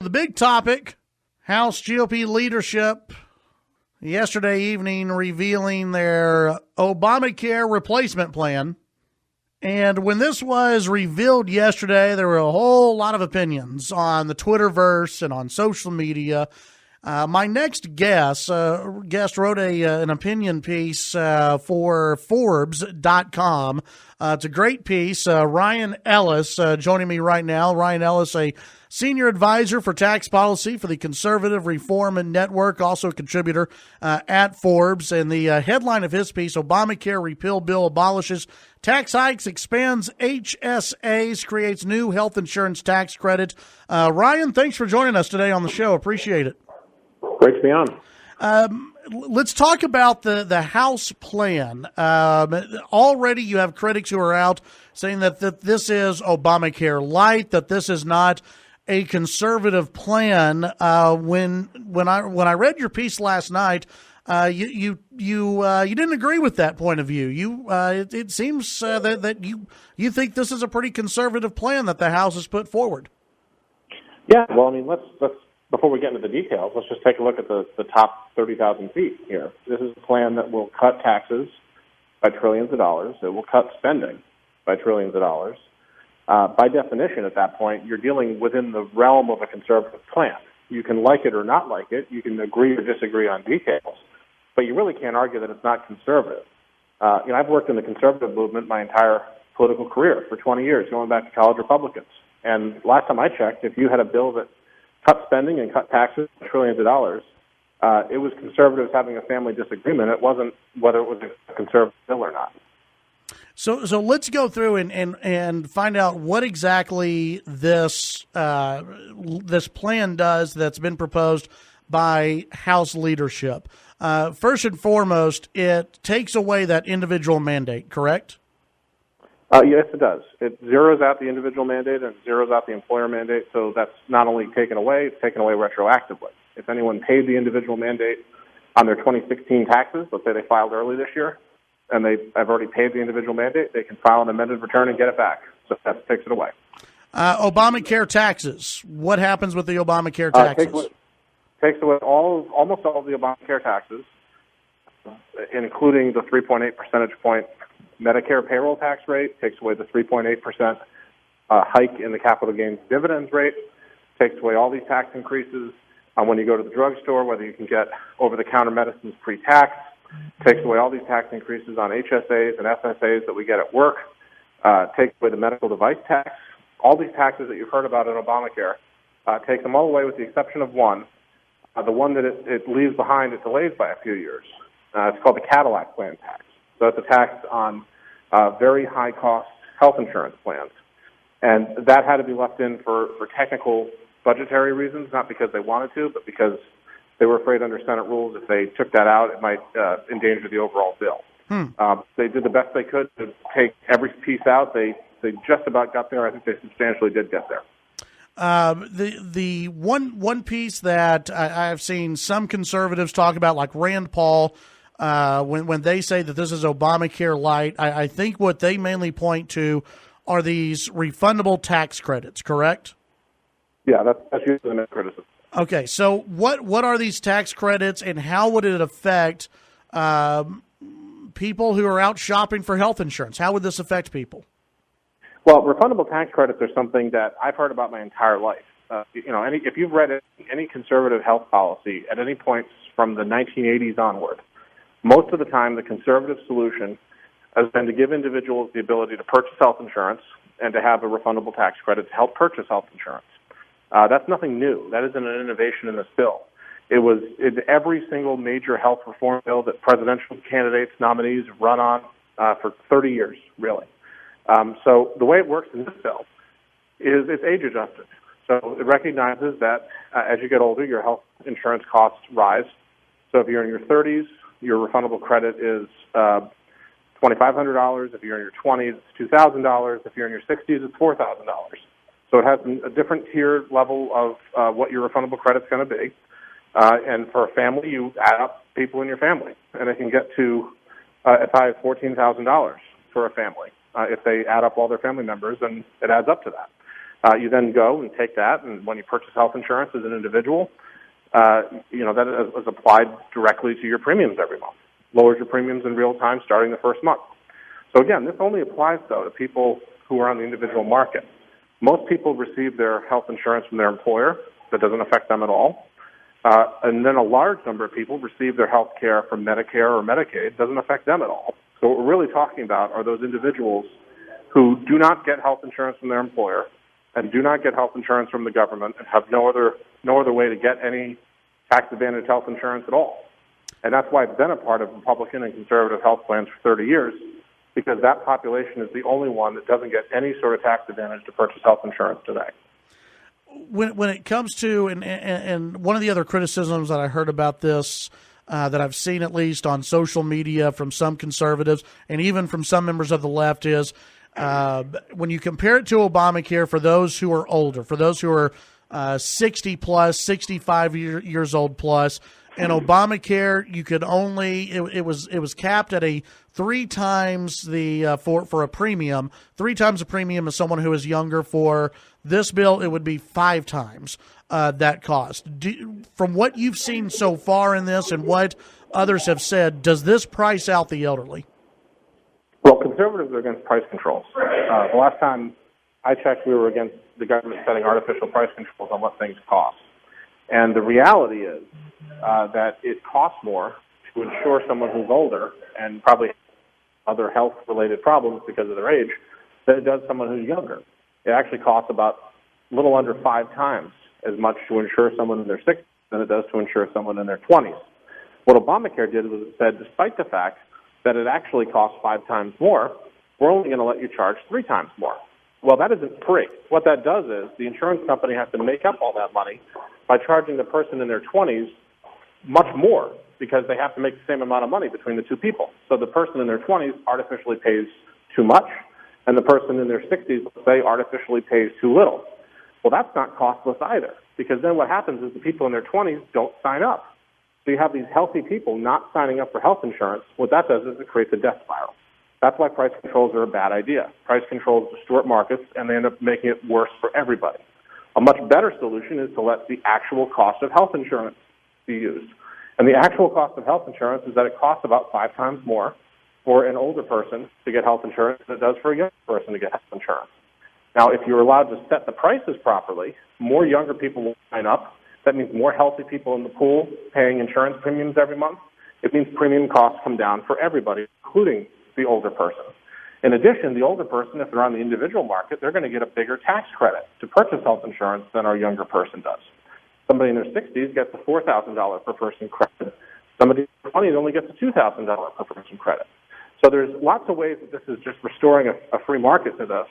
The big topic, House GOP leadership yesterday evening revealing their Obamacare replacement plan. And when this was revealed yesterday, there were a whole lot of opinions on the Twitterverse and on social media. My next guest wrote an opinion piece for Forbes.com. It's a great piece. Ryan Ellis joining me right now. Ryan Ellis, a senior advisor for tax policy for the Conservative Reform and Network, also a contributor at Forbes. And the headline of his piece, Obamacare repeal bill abolishes tax hikes, expands HSAs, creates new health insurance tax credit. Ryan, thanks for joining us today on the show. Appreciate it. Great to be on. Let's talk about the House plan. Already you have critics who are out saying that this is Obamacare light, that this is not a conservative plan. When I read your piece last night, you didn't agree with that point of view. It seems that you think this is a pretty conservative plan that the House has put forward. Yeah, well, I mean, let's before we get into the details, let's just take a look at the top 30,000 feet here. This is a plan that will cut taxes by trillions of dollars. It will cut spending by trillions of dollars. By definition, at that point, you're dealing within the realm of a conservative plan. You can like it or not like it. You can agree or disagree on details. But you really can't argue that it's not conservative. I've worked in the conservative movement my entire political career for 20 years, going back to college Republicans. And last time I checked, if you had a bill that cut spending and cut taxes by trillions of dollars, it was conservatives having a family disagreement. It wasn't whether it was a conservative bill or not. So let's go through and find out what exactly this plan does that's been proposed by House leadership. First and foremost, it takes away that individual mandate, correct? Yes, it does. It zeroes out the individual mandate and zeroes out the employer mandate, so that's not only taken away, it's taken away retroactively. If anyone paid the individual mandate on their 2016 taxes, let's say they filed early this year, and I've already paid the individual mandate, they can file an amended return and get it back. So that takes it away. Obamacare taxes. What happens with the Obamacare taxes? Takes away almost all of the Obamacare taxes, including the 3.8 percentage point Medicare payroll tax rate, takes away the 3.8% hike in the capital gains dividends rate, takes away all these tax increases when you go to the drugstore, whether you can get over-the-counter medicines pre-tax, takes away all these tax increases on HSAs and FSAs that we get at work, takes away the medical device tax. All these taxes that you've heard about in Obamacare, takes them all away with the exception of one. The one that it leaves behind, it delays by a few years. It's called the Cadillac plan tax. So it's a tax on very high-cost health insurance plans. And that had to be left in for technical budgetary reasons, not because they wanted to, but because they were afraid under Senate rules if they took that out, it might endanger the overall bill. They did the best they could to take every piece out. They just about got there. I think they substantially did get there. The one piece that I've seen some conservatives talk about, like Rand Paul, when they say that this is Obamacare light, I think what they mainly point to are these refundable tax credits, correct? Yeah, that's usually the main criticism. Okay, so what are these tax credits, and how would it affect people who are out shopping for health insurance? How would this affect people? Well, refundable tax credits are something that I've heard about my entire life. If you've read any conservative health policy at any point from the 1980s onward, most of the time the conservative solution has been to give individuals the ability to purchase health insurance and to have a refundable tax credit to help purchase health insurance. That's nothing new. That isn't an innovation in this bill. It was in every single major health reform bill that presidential candidates, nominees have run on for 30 years, really. So the way it works in this bill is it's age adjusted. So it recognizes that as you get older, your health insurance costs rise. So if you're in your 30s, your refundable credit is $2,500. If you're in your 20s, it's $2,000. If you're in your 60s, it's $4,000. So it has a different tier level of what your refundable credit's going to be. And for a family, you add up people in your family, and it can get to as high as $14,000 for a family. If they add up all their family members, and it adds up to that. You then go and take that, and when you purchase health insurance as an individual, that is applied directly to your premiums every month. Lowers your premiums in real time starting the first month. So again, this only applies, though, to people who are on the individual market. Most people receive their health insurance from their employer. That doesn't affect them at all. And then a large number of people receive their health care from Medicare or Medicaid. It doesn't affect them at all. So what we're really talking about are those individuals who do not get health insurance from their employer and do not get health insurance from the government and have no other way to get any tax-advantaged health insurance at all. And that's why I've been a part of Republican and conservative health plans for 30 years, because that population is the only one that doesn't get any sort of tax advantage to purchase health insurance today. When it comes to, and one of the other criticisms that I heard about this, that I've seen at least on social media from some conservatives and even from some members of the left is when you compare it to Obamacare for those who are older, for those who are 60 plus, 65 years old plus, in Obamacare, you could only it was capped at a 3 times the for a premium, 3 times the premium as someone who is younger. For this bill, it would be 5 times that cost. From what you've seen so far in this and what others have said, does this price out the elderly? Well, conservatives are against price controls. The last time I checked, we were against the government setting artificial price controls on what things cost. And the reality is that it costs more to insure someone who's older and probably other health-related problems because of their age than it does someone who's younger. It actually costs about a little under 5 times as much to insure someone in their 60s than it does to insure someone in their 20s. What Obamacare did was it said, despite the fact that it actually costs 5 times more, we're only going to let you charge 3 times more. Well, that isn't free. What that does is the insurance company has to make up all that money by charging the person in their 20s much more because they have to make the same amount of money between the two people. So the person in their 20s artificially pays too much, and the person in their 60s, let's say, artificially pays too little. Well, that's not costless either, because then what happens is the people in their 20s don't sign up. So you have these healthy people not signing up for health insurance. What that does is it creates a death spiral. That's why price controls are a bad idea. Price controls distort markets, and they end up making it worse for everybody. A much better solution is to let the actual cost of health insurance be used. And the actual cost of health insurance is that it costs about 5 times more for an older person to get health insurance than it does for a young person to get health insurance. Now, if you're allowed to set the prices properly, more younger people will sign up. That means more healthy people in the pool paying insurance premiums every month. It means premium costs come down for everybody, including the older person. In addition, the older person, if they're on the individual market, they're going to get a bigger tax credit to purchase health insurance than our younger person does. Somebody in their 60s gets a $4,000 per person credit. Somebody in their 20s only gets a $2,000 per person credit. So there's lots of ways that this is just restoring a free market to this.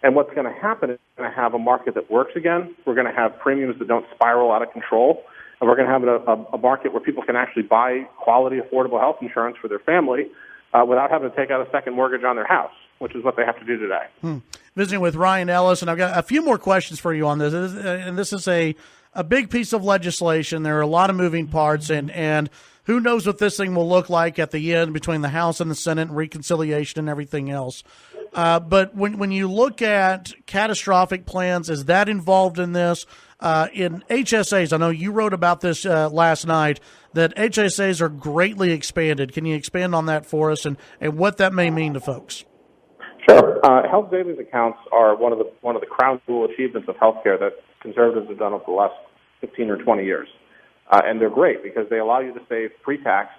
And what's going to happen is we're going to have a market that works again. We're going to have premiums that don't spiral out of control. And we're going to have a market where people can actually buy quality, affordable health insurance for their family without having to take out a second mortgage on their house, which is what they have to do today. Visiting with Ryan Ellis, and I've got a few more questions for you on this. And this is a big piece of legislation. There are a lot of moving parts, and who knows what this thing will look like at the end between the House and the Senate and reconciliation and everything else. But when you look at catastrophic plans, is that involved in this? In HSAs, I know you wrote about this last night, that HSAs are greatly expanded. Can you expand on that for us and what that may mean to folks? Sure. Health savings accounts are one of the crown jewel achievements of healthcare that conservatives have done over the last 15 or 20 years. And they're great because they allow you to save pre-tax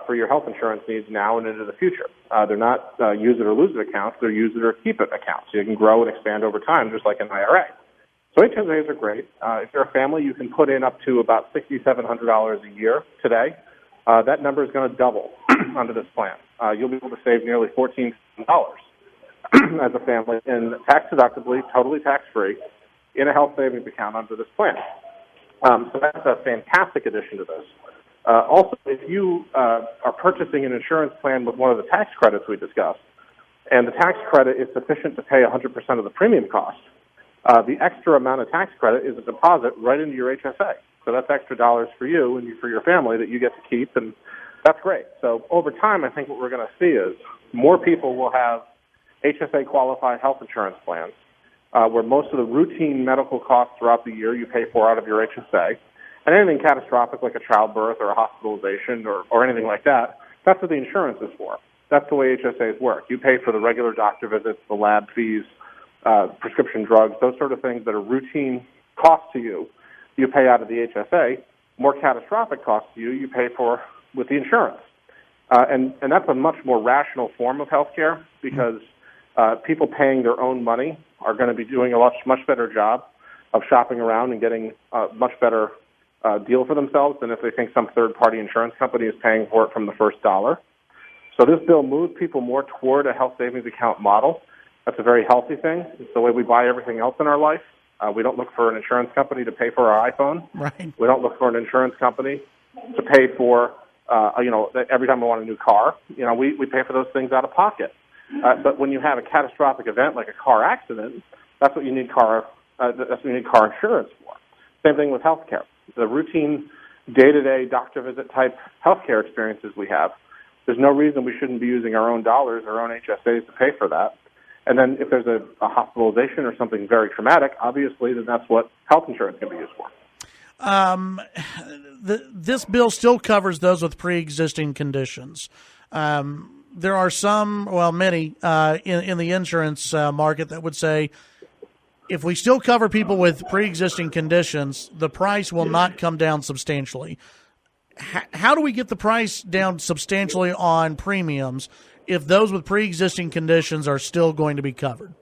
for your health insurance needs now and into the future. They're not use it or lose it accounts. They're use it or keep it accounts. So you can grow and expand over time, just like an IRA. So HSAs are great. If you're a family, you can put in up to about $6,700 a year today. That number is going to double under this plan. You'll be able to save nearly $14,000 as a family, and tax-deductibly, totally tax-free, in a health savings account under this plan. So that's a fantastic addition to this. Also, if you are purchasing an insurance plan with one of the tax credits we discussed, and the tax credit is sufficient to pay 100% of the premium cost, the extra amount of tax credit is a deposit right into your HSA. So that's extra dollars for you and for your family that you get to keep, and that's great. So over time, I think what we're going to see is more people will have HSA-qualified health insurance plans, where most of the routine medical costs throughout the year you pay for out of your HSA. And anything catastrophic like a childbirth or a hospitalization or anything like that, that's what the insurance is for. That's the way HSAs work. You pay for the regular doctor visits, the lab fees, prescription drugs, those sort of things that are routine costs to you. You pay out of the HSA. More catastrophic costs to you, you pay for with the insurance. And that's a much more rational form of health care because people paying their own money are going to be doing a much better job of shopping around and getting a much better deal for themselves than if they think some third-party insurance company is paying for it from the first dollar. So this bill moves people more toward a health savings account model. That's a very healthy thing. It's the way we buy everything else in our life. We don't look for an insurance company to pay for our iPhone. Right. We don't look for an insurance company to pay for, every time we want a new car. We pay for those things out of pocket. But when you have a catastrophic event like a car accident, that's what you need car insurance for. Same thing with health care. The routine day-to-day doctor visit type health care experiences we have, there's no reason we shouldn't be using our own dollars, our own HSAs to pay for that. And then if there's a hospitalization or something very traumatic, obviously, then that's what health insurance can be used for. This bill still covers those with pre-existing conditions. There are many in the insurance market that would say, if we still cover people with pre-existing conditions, the price will not come down substantially. How do we get the price down substantially on premiums if those with pre-existing conditions are still going to be covered?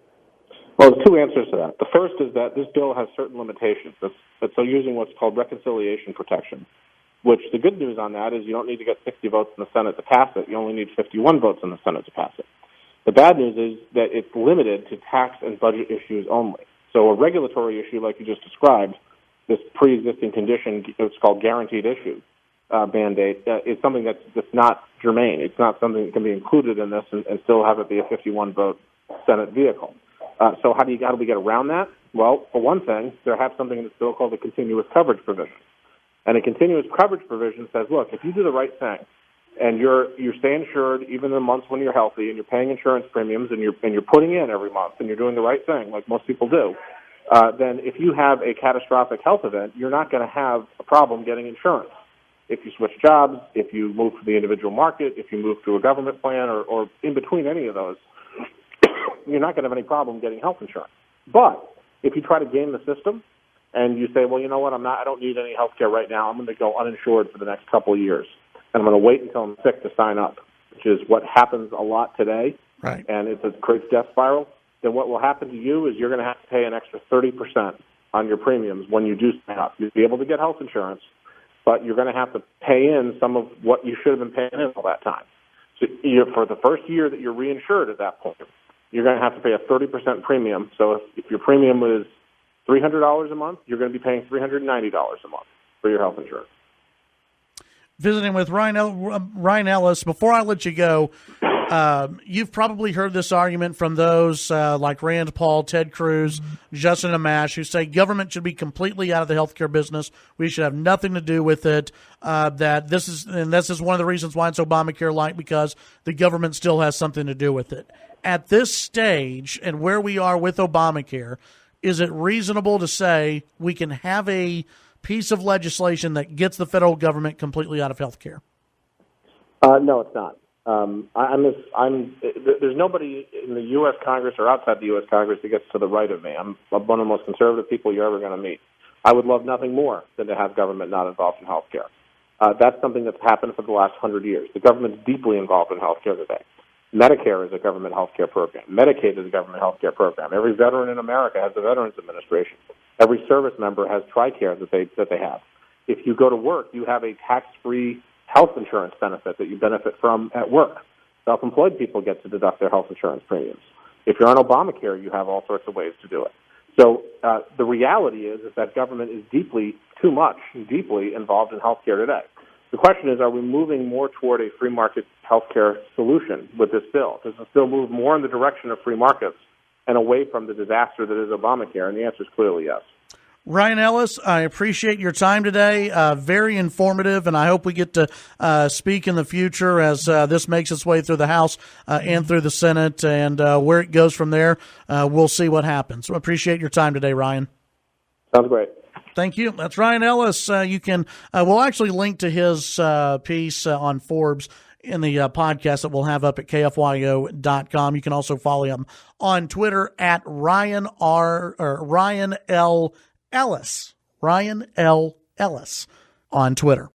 Well, there's two answers to that. The first is that this bill has certain limitations. It's using what's called reconciliation protection, which the good news on that is you don't need to get 60 votes in the Senate to pass it. You only need 51 votes in the Senate to pass it. The bad news is that it's limited to tax and budget issues only. So a regulatory issue like you just described, this pre-existing condition, it's called guaranteed issue mandate, is something that's not germane. It's not something that can be included in this and still have it be a 51-vote Senate vehicle. So how do we get around that? Well, for one thing, there have something in this bill called the continuous coverage provision. And a continuous coverage provision says, look, if you do the right thing and you stay insured even in the months when you're healthy and you're paying insurance premiums and you're putting in every month and you're doing the right thing like most people do, then if you have a catastrophic health event, you're not going to have a problem getting insurance. If you switch jobs, if you move to the individual market, if you move to a government plan or in between any of those, you're not going to have any problem getting health insurance. But if you try to game the system and you say, well, you know what, I don't need any health care right now. I'm going to go uninsured for the next couple of years. And I'm going to wait until I'm sick to sign up, which is what happens a lot today. Right. And it creates death spiral. Then what will happen to you is you're going to have to pay an extra 30% on your premiums when you do sign up. You'll be able to get health insurance, but you're going to have to pay in some of what you should have been paying in all that time. So for the first year that you're reinsured at that point, you're going to have to pay a 30% premium. So if your premium was $300 a month, you're going to be paying $390 a month for your health insurance. Visiting with Ryan Ellis. Before I let you go, you've probably heard this argument from those like Rand Paul, Ted Cruz, Justin Amash, who say government should be completely out of the healthcare business. We should have nothing to do with it. This is one of the reasons why it's Obamacare light, because the government still has something to do with it. At this stage and where we are with Obamacare, is it reasonable to say we can have a piece of legislation that gets the federal government completely out of health care? No, it's not. There's nobody in the U.S. Congress or outside the U.S. Congress that gets to the right of me. I'm one of the most conservative people you're ever going to meet. I would love nothing more than to have government not involved in health care. That's something that's happened for the last 100 years. The government's deeply involved in health care today. Medicare is a government health care program. Medicaid is a government health care program. Every veteran in America has a Veterans Administration. Every service member has TRICARE that they have. If you go to work, you have a tax-free health insurance benefit that you benefit from at work. Self-employed people get to deduct their health insurance premiums. If you're on Obamacare, you have all sorts of ways to do it. So the reality is that government is deeply involved in healthcare today. The question is, are we moving more toward a free market healthcare solution with this bill? Does this bill move more in the direction of free markets and away from the disaster that is Obamacare? And the answer is clearly yes. Ryan Ellis, I appreciate your time today. Very informative, and I hope we get to speak in the future as this makes its way through the House and through the Senate, and where it goes from there, we'll see what happens. So I appreciate your time today, Ryan. Sounds great. Thank you. That's Ryan Ellis. You can we'll actually link to his piece on Forbes in the podcast that we'll have up at KFYO.com. You can also follow him on Twitter at Ryan L. Ellis. Ryan L. Ellis on Twitter.